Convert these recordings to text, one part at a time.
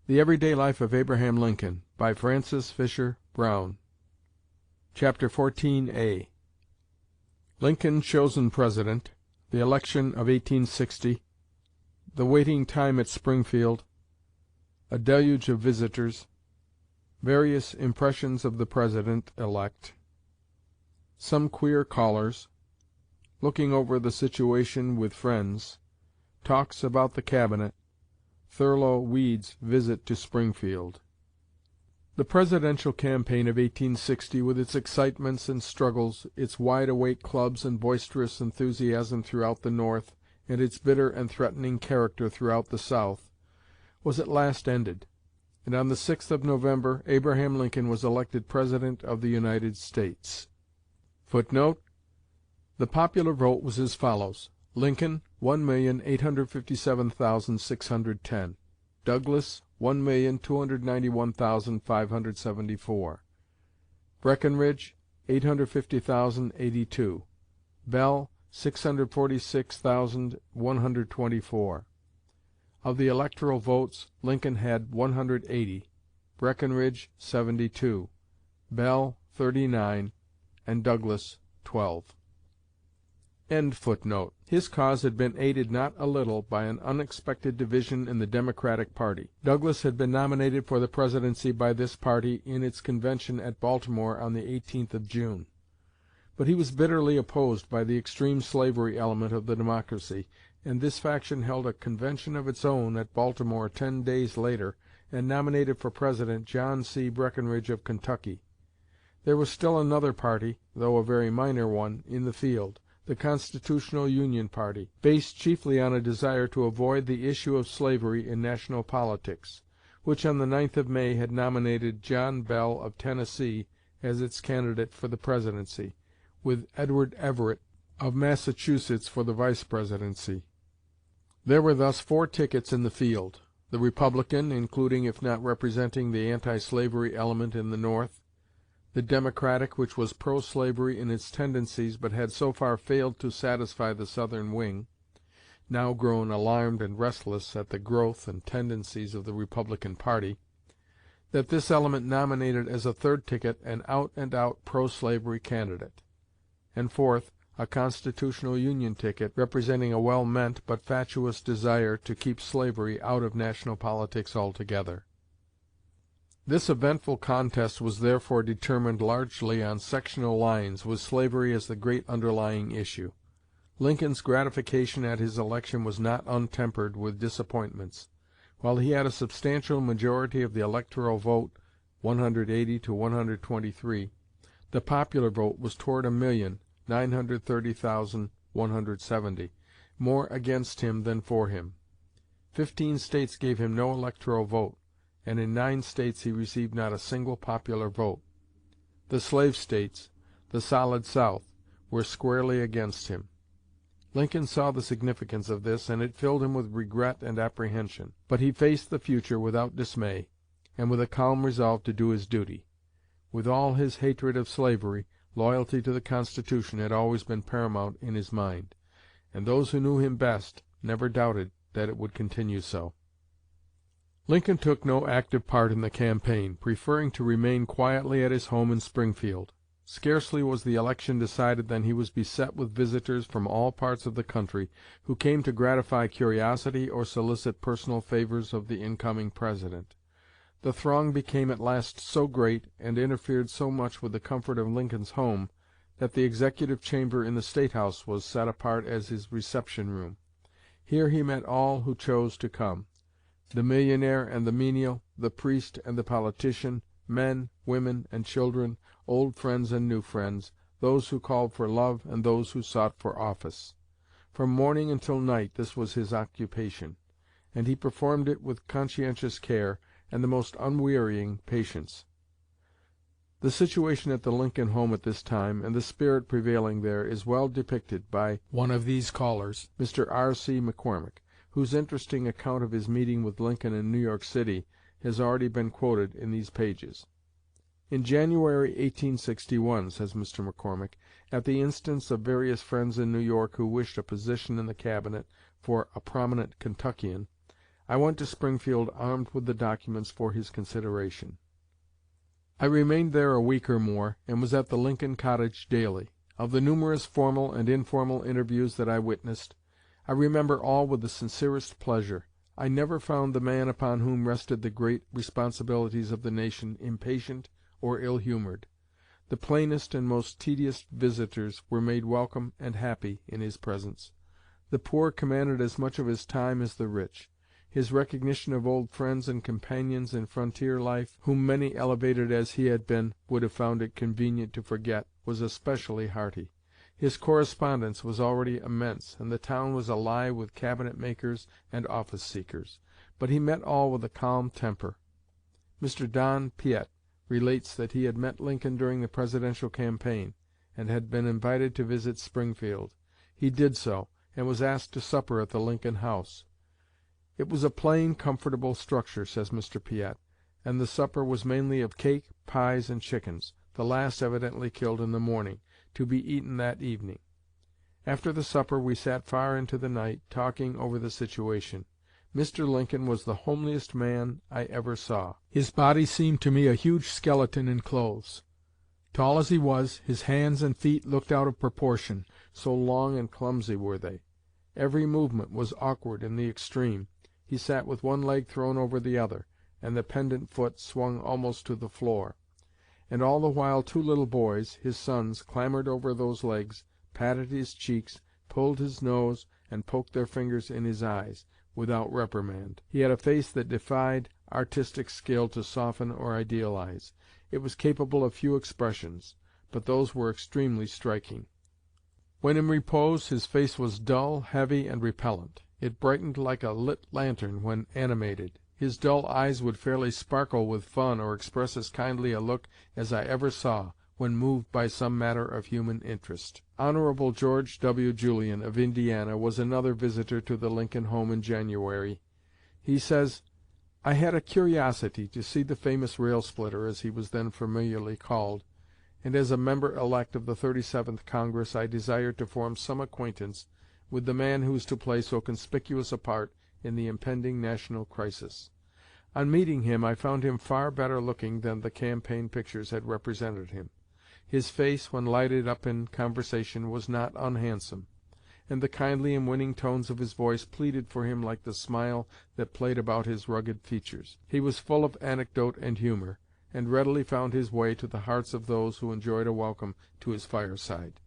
The Everyday Life of Abraham Lincoln, by Francis Fisher Browne. Chapter 14a. Lincoln chosen President. The Election of 1860. The Waiting Time at Springfield. A Deluge of Visitors. Various Impressions of the President-elect. Some Queer Callers. Looking over the Situation with Friends. Talks about the Cabinet. Thurlow Weed's visit to Springfield. The presidential campaign of 1860, with its excitements and struggles, its wide-awake clubs and boisterous enthusiasm throughout the North, and its bitter and threatening character throughout the South, was at last ended, and on the 6th of November Abraham Lincoln was elected President of the United States. Footnote: the popular vote was as follows: Lincoln, 1,857,610. Douglas, 1,291,574. Breckinridge, 850,082. Bell, 646,124. Of the electoral votes, Lincoln had 180, Breckinridge 72, Bell 39, and Douglas 12. End footnote. His cause had been aided not a little by an unexpected division in the Democratic party. Douglas had been nominated for the presidency by this party in its convention at Baltimore on the 18th of June. But he was bitterly opposed by the extreme slavery element of the Democracy, and this faction held a convention of its own at Baltimore 10 days later and nominated for President John C. Breckinridge of Kentucky. There was still another party, though a very minor one, in the field, the Constitutional Union party, based chiefly on a desire to avoid the issue of slavery in national politics, which on the 9th of May had nominated John Bell of Tennessee as its candidate for the presidency, with Edward Everett of Massachusetts for the vice presidency. There were thus 4 tickets in the field: the Republican, including if not representing the anti-slavery element in the North; the Democratic, which was pro-slavery in its tendencies but had so far failed to satisfy the Southern wing, now grown alarmed and restless at the growth and tendencies of the Republican party, that this element nominated as a third ticket an out-and-out pro-slavery candidate; and fourth, a Constitutional Union ticket, representing a well-meant but fatuous desire to keep slavery out of national politics altogether. This eventful contest was therefore determined largely on sectional lines, with slavery as the great underlying issue. Lincoln's gratification at his election was not untempered with disappointments. While he had a substantial majority of the electoral vote, 180 to 123, the popular vote was toward 1,930,170, more against him than for him. 15 States gave him no electoral vote, and in 9 States he received not a single popular vote. The slave States, the solid South, were squarely against him. Lincoln saw the significance of this, and it filled him with regret and apprehension. But he faced the future without dismay, and with a calm resolve to do his duty. With all his hatred of slavery, loyalty to the Constitution had always been paramount in his mind, and those who knew him best never doubted that it would continue so. Lincoln took no active part in the campaign, preferring to remain quietly at his home in Springfield. Scarcely was the election decided than he was beset with visitors from all parts of the country, who came to gratify curiosity or solicit personal favors of the incoming President. The throng became at last so great, and interfered so much with the comfort of Lincoln's home, that the executive chamber in the State House was set apart as his reception room. Here he met all who chose to come: the millionaire and the menial, the priest and the politician, men, women, and children, old friends and new friends, those who called for love and those who sought for office. From morning until night this was his occupation, and he performed it with conscientious care and the most unwearying patience. The situation at the Lincoln home at this time, and the spirit prevailing there, is well depicted by one of these callers, Mr. R.C. McCormick, whose interesting account of his meeting with Lincoln in New York City has already been quoted in these pages. "In January, 1861," says Mr. McCormick, "at the instance of various friends in New York who wished a position in the Cabinet for a prominent Kentuckian, I went to Springfield armed with the documents for his consideration. I remained there a week or more, and was at the Lincoln cottage daily. Of the numerous formal and informal interviews that I witnessed, I remember all with the sincerest pleasure. I never found the man upon whom rested the great responsibilities of the nation impatient or ill-humored. The plainest and most tedious visitors were made welcome and happy in his presence. The poor commanded as much of his time as the rich. His recognition of old friends and companions in frontier life, whom many elevated as he had been would have found it convenient to forget, was especially hearty. His correspondence was already immense, and the town was alive with cabinet-makers and office-seekers, but he met all with a calm temper. Mr. Don Piatt relates that he had met Lincoln during the Presidential campaign, and had been invited to visit Springfield. He did so, and was asked to supper at the Lincoln house. "It was a plain, comfortable structure," says Mr. Piatt, "and the supper was mainly of cake, pies, and chickens, the last evidently killed in the morning, to be eaten that evening. After the supper we sat far into the night, talking over the situation. Mr. Lincoln was the homeliest man I ever saw. His body seemed to me a huge skeleton in clothes. Tall as he was, his hands and feet looked out of proportion, so long and clumsy were they. Every movement was awkward in the extreme. He sat with one leg thrown over the other, and the pendant foot swung almost to the floor. And all the while two little boys, his sons, clambered over those legs, patted his cheeks, pulled his nose, and poked their fingers in his eyes, without reprimand. He had a face that defied artistic skill to soften or idealize. It was capable of few expressions, but those were extremely striking. When in repose his face was dull, heavy, and repellent. It brightened like a lit lantern when animated. His dull eyes would fairly sparkle with fun or express as kindly a look as I ever saw when moved by some matter of human interest." Hon. George W. Julian, of Indiana, was another visitor to the Lincoln home in January. He says, "I had a curiosity to see the famous rail-splitter, as he was then familiarly called, and as a member-elect of the 37th Congress I desired to form some acquaintance with the man who was to play so conspicuous a part in the impending national crisis. On meeting him I found him far better looking than the campaign pictures had represented him. His face, when lighted up in conversation, was not unhandsome, and the kindly and winning tones of his voice pleaded for him like the smile that played about his rugged features. He was full of anecdote and humor, and readily found his way to the hearts of those who enjoyed a welcome to his fireside.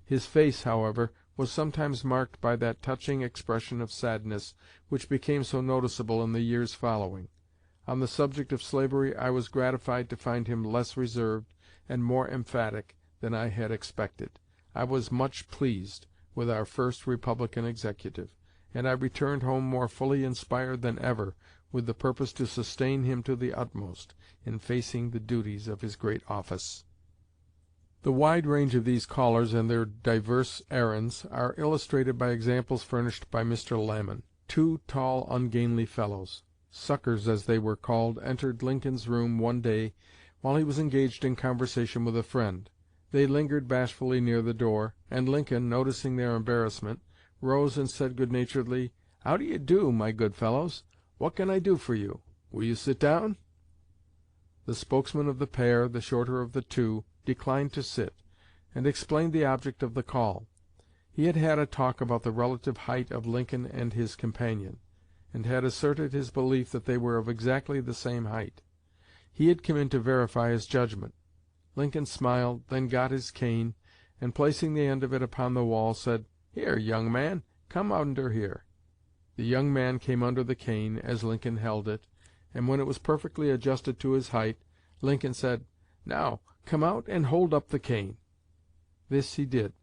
His face, however, was sometimes marked by that touching expression of sadness which became so noticeable in the years following. On the subject of slavery I was gratified to find him less reserved and more emphatic than I had expected. I was much pleased with our first Republican executive, and I returned home more fully inspired than ever with the purpose to sustain him to the utmost in facing the duties of his great office." The wide range of these callers and their diverse errands are illustrated by examples furnished by Mr. Lamon. Two tall, ungainly fellows, "suckers" as they were called, entered Lincoln's room one day while he was engaged in conversation with a friend. They lingered bashfully near the door, and Lincoln, noticing their embarrassment, rose and said good-naturedly, "How do you do, my good fellows? What can I do for you? Will you sit down?" The spokesman of the pair, the shorter of the two, declined to sit, and explained the object of the call. He had had a talk about the relative height of Lincoln and his companion, and had asserted his belief that they were of exactly the same height. He had come in to verify his judgment. Lincoln smiled, then got his cane, and placing the end of it upon the wall, said, "Here, young man, come under here." The young man came under the cane, as Lincoln held it, and when it was perfectly adjusted to his height, Lincoln said, "Now, come out and hold up the cane." This he did,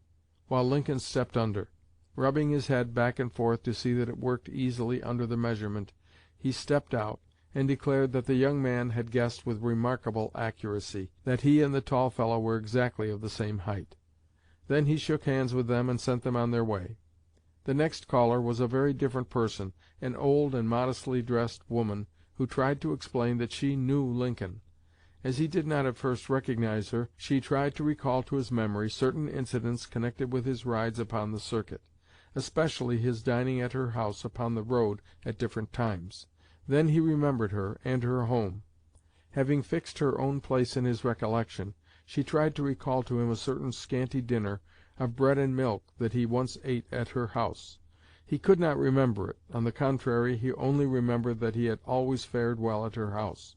while Lincoln stepped under. Rubbing his head back and forth to see that it worked easily under the measurement, he stepped out, and declared that the young man had guessed with remarkable accuracy that he and the tall fellow were exactly of the same height. Then he shook hands with them and sent them on their way. The next caller was a very different person, an old and modestly dressed woman, who tried to explain that she knew Lincoln. As he did not at first recognize her, she tried to recall to his memory certain incidents connected with his rides upon the circuit. especially his dining at her house upon the road at different times. Then he remembered her, and her home. Having fixed her own place in his recollection, she tried to recall to him a certain scanty dinner of bread and milk that he once ate at her house. He could not remember it. On the contrary, he only remembered that he had always fared well at her house.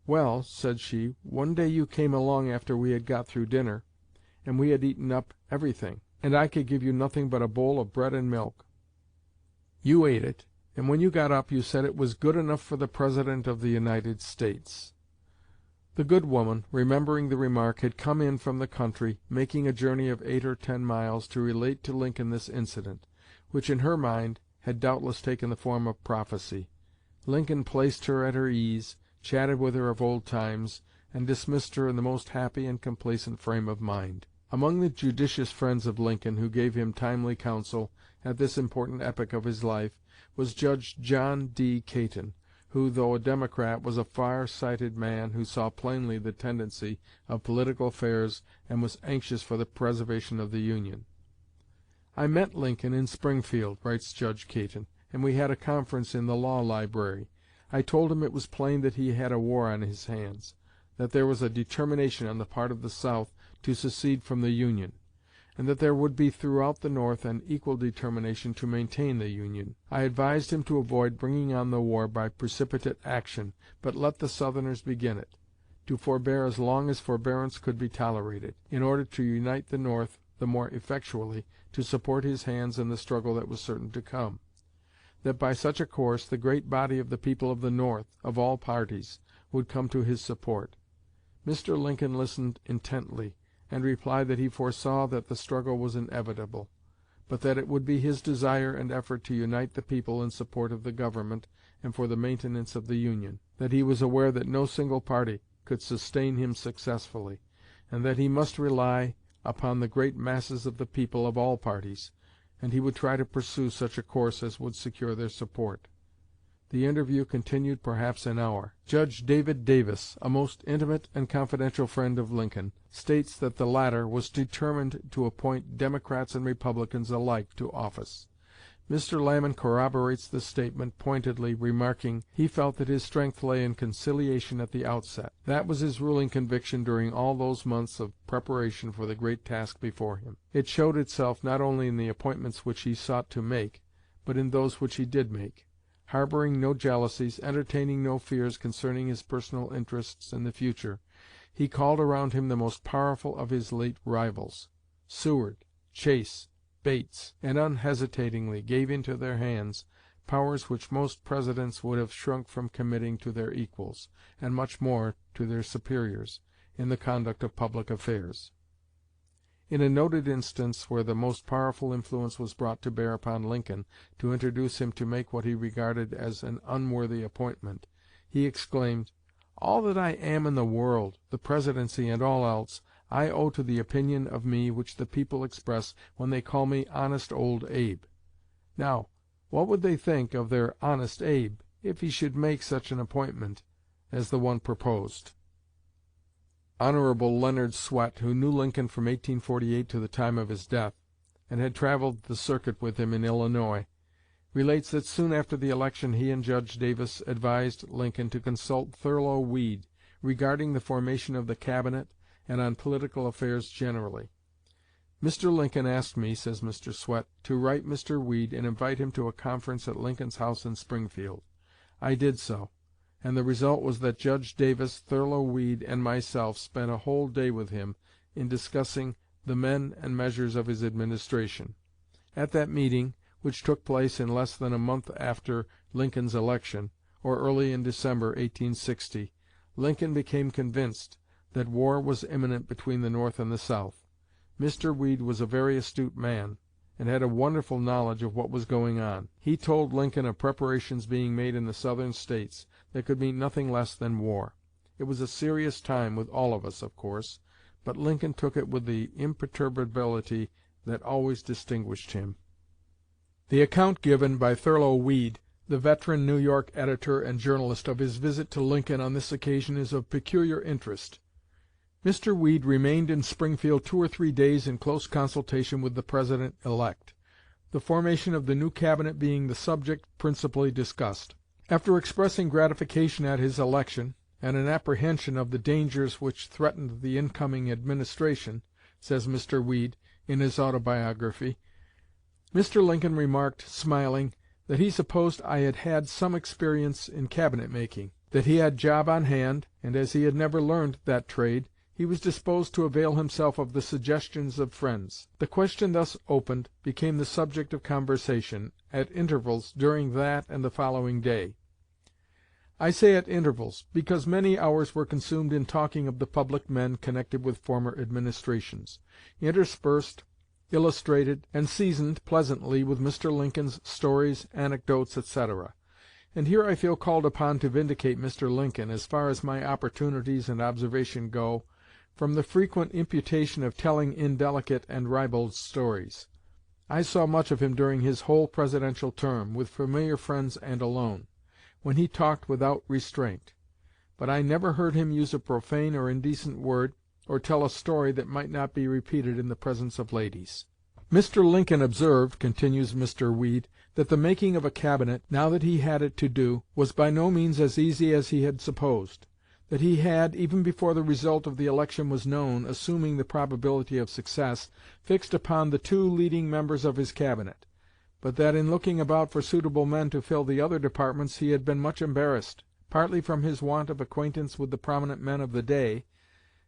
"Well," said she, "one day you came along after we had got through dinner, and we had eaten up everything, and I could give you nothing but a bowl of bread and milk. You ate it, and when you got up you said it was good enough for the President of the United States." The good woman, remembering the remark, had come in from the country, making a journey of 8 or 10 miles, to relate to Lincoln this incident, which in her mind had doubtless taken the form of prophecy. Lincoln placed her at her ease, chatted with her of old times, and dismissed her in the most happy and complacent frame of mind. Among the judicious friends of Lincoln who gave him timely counsel at this important epoch of his life was Judge John D. Caton, who, though a Democrat, was a far-sighted man who saw plainly the tendency of political affairs and was anxious for the preservation of the Union. "I met Lincoln in Springfield," writes Judge Caton, "and we had a conference in the law library. I told him it was plain that he had a war on his hands, that there was a determination on the part of the South to secede from the Union, and that there would be throughout the North an equal determination to maintain the Union. I advised him to avoid bringing on the war by precipitate action, but let the Southerners begin it; to forbear as long as forbearance could be tolerated, in order to unite the North the more effectually to support his hands in the struggle that was certain to come; that by such a course the great body of the people of the North, of all parties, would come to his support. Mr. Lincoln listened intently, and replied that he foresaw that the struggle was inevitable, but that it would be his desire and effort to unite the people in support of the Government and for the maintenance of the Union; that he was aware that no single party could sustain him successfully, and that he must rely upon the great masses of the people of all parties, and he would try to pursue such a course as would secure their support. The interview continued perhaps an hour. Judge David Davis, a most intimate and confidential friend of Lincoln, states that the latter was determined to appoint Democrats and Republicans alike to office. Mr. Lamon corroborates the statement pointedly, remarking, he felt that his strength lay in conciliation at the outset. That was his ruling conviction during all those months of preparation for the great task before him. It showed itself not only in the appointments which he sought to make, but in those which he did make. Harboring no jealousies, entertaining no fears concerning his personal interests in the future, he called around him the most powerful of his late rivals, Seward, Chase, Bates, and unhesitatingly gave into their hands powers which most Presidents would have shrunk from committing to their equals, and much more to their superiors, in the conduct of public affairs. In a noted instance where the most powerful influence was brought to bear upon Lincoln to induce him to make what he regarded as an unworthy appointment, he exclaimed, "All that I am in the world, the Presidency and all else, I owe to the opinion of me which the people express when they call me Honest Old Abe. Now, what would they think of their Honest Abe if he should make such an appointment as the one proposed?" Hon. Leonard Swett, who knew Lincoln from 1848 to the time of his death, and had traveled the circuit with him in Illinois, relates that soon after the election he and Judge Davis advised Lincoln to consult Thurlow Weed regarding the formation of the Cabinet and on political affairs generally. "Mr. Lincoln asked me," says Mr. Swett, "to write Mr. Weed and invite him to a conference at Lincoln's house in Springfield. I did so, and the result was that Judge Davis, Thurlow Weed, and myself spent a whole day with him in discussing the men and measures of his administration. At that meeting, which took place in less than a month after Lincoln's election, or early in December, 1860, Lincoln became convinced that war was imminent between the North and the South. Mr. Weed was a very astute man, and had a wonderful knowledge of what was going on. He told Lincoln of preparations being made in the Southern States that could mean nothing less than war. It was a serious time with all of us, of course, but Lincoln took it with the imperturbability that always distinguished him." The account given by Thurlow Weed, the veteran New York editor and journalist, of his visit to Lincoln on this occasion is of peculiar interest. Mr. Weed remained in Springfield 2 or 3 days in close consultation with the President-elect. the formation of the new Cabinet being the subject principally discussed. After expressing gratification at his election, and an apprehension of the dangers which threatened the incoming administration, says Mr. Weed in his autobiography, Mr. Lincoln remarked, smiling, that he supposed I had had some experience in cabinet-making, that he had job on hand, and as he had never learned that trade, he was disposed to avail himself of the suggestions of friends. The question thus opened became the subject of conversation, at intervals, during that and the following day. I say at intervals, because many hours were consumed in talking of the public men connected with former administrations, interspersed, illustrated, and seasoned pleasantly with Mr. Lincoln's stories, anecdotes, etc. And here I feel called upon to vindicate Mr. Lincoln, as far as my opportunities and observation go, from the frequent imputation of telling indelicate and ribald stories. I saw much of him during his whole presidential term, with familiar friends and alone, when he talked without restraint. But I never heard him use a profane or indecent word, or tell a story that might not be repeated in the presence of ladies. Mr. Lincoln observed, continues Mr. Weed, that the making of a Cabinet, now that he had it to do, was by no means as easy as he had supposed; that he had, even before the result of the election was known, assuming the probability of success, fixed upon the two leading members of his Cabinet; but that in looking about for suitable men to fill the other departments he had been much embarrassed, partly from his want of acquaintance with the prominent men of the day,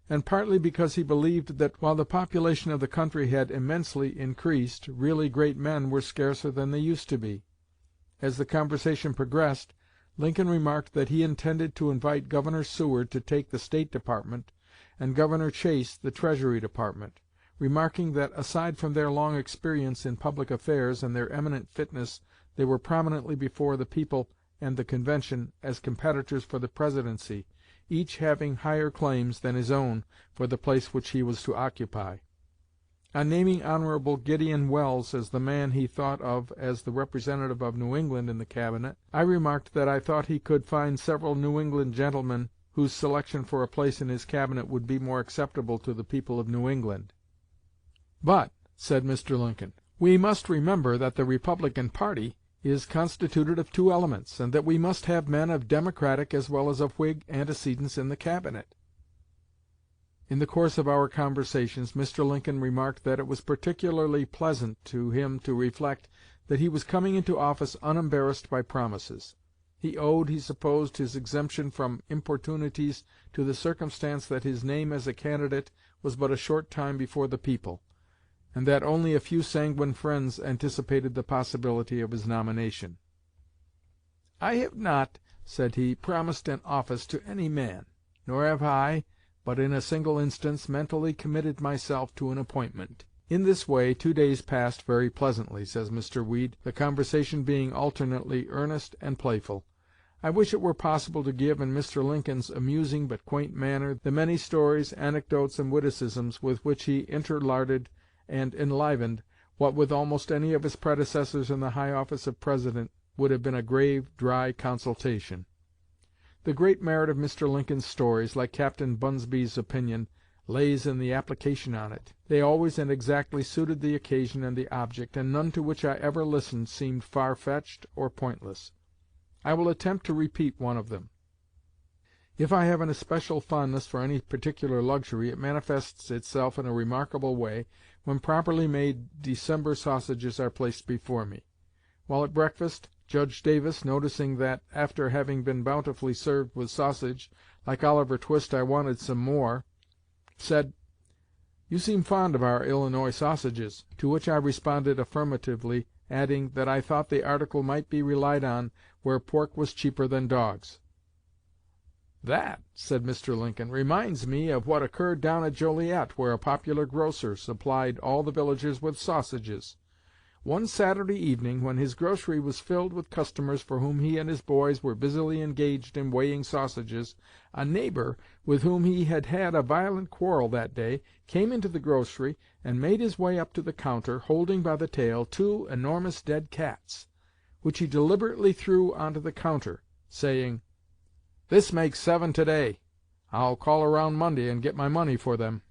and partly because he believed that, while the population of the country had immensely increased, really great men were scarcer than they used to be. As the conversation progressed, Lincoln remarked that he intended to invite Governor Seward to take the State Department, and Governor Chase the Treasury Department, remarking that, aside from their long experience in public affairs and their eminent fitness, they were prominently before the people and the convention as competitors for the Presidency, each having higher claims than his own for the place which he was to occupy. On naming Hon. Gideon Welles as the man he thought of as the representative of New England in the Cabinet, I remarked that I thought he could find several New England gentlemen whose selection for a place in his Cabinet would be more acceptable to the people of New England. "But," said Mr. Lincoln, "we must remember that the Republican party is constituted of two elements, and that we must have men of Democratic as well as of Whig antecedents in the Cabinet." In the course of our conversations, Mr. Lincoln remarked that it was particularly pleasant to him to reflect that he was coming into office unembarrassed by promises. He owed, he supposed, his exemption from importunities to the circumstance that his name as a candidate was but a short time before the people, and that only a few sanguine friends anticipated the possibility of his nomination. "I have not," said he, "promised an office to any man, nor have I, but in a single instance, mentally committed myself to an appointment." In this way 2 days passed very pleasantly, says Mr. Weed, the conversation being alternately earnest and playful. I wish it were possible to give, in Mr. Lincoln's amusing but quaint manner, the many stories, anecdotes, and witticisms with which he interlarded and enlivened what with almost any of his predecessors in the high office of President would have been a grave, dry consultation. The great merit of Mr. Lincoln's stories, like Captain Bunsby's opinion, lays in the application on it. They always and exactly suited the occasion and the object, and none to which I ever listened seemed far-fetched or pointless. I will attempt to repeat one of them. If I have an especial fondness for any particular luxury, it manifests itself in a remarkable way when properly made December sausages are placed before me. While at breakfast, Judge Davis, noticing that, after having been bountifully served with sausage, like Oliver Twist I wanted some more, said, "You seem fond of our Illinois sausages," to which I responded affirmatively, adding that I thought the article might be relied on where pork was cheaper than dogs. "That," said Mr. Lincoln, "reminds me of what occurred down at Joliet, where a popular grocer supplied all the villagers with sausages. One Saturday evening, when his grocery was filled with customers for whom he and his boys were busily engaged in weighing sausages, a neighbor, with whom he had had a violent quarrel that day, came into the grocery and made his way up to the counter, holding by the tail 2 enormous dead cats, which he deliberately threw onto the counter, saying, 'This makes 7 to-day. I'll call around Monday and get my money for them.'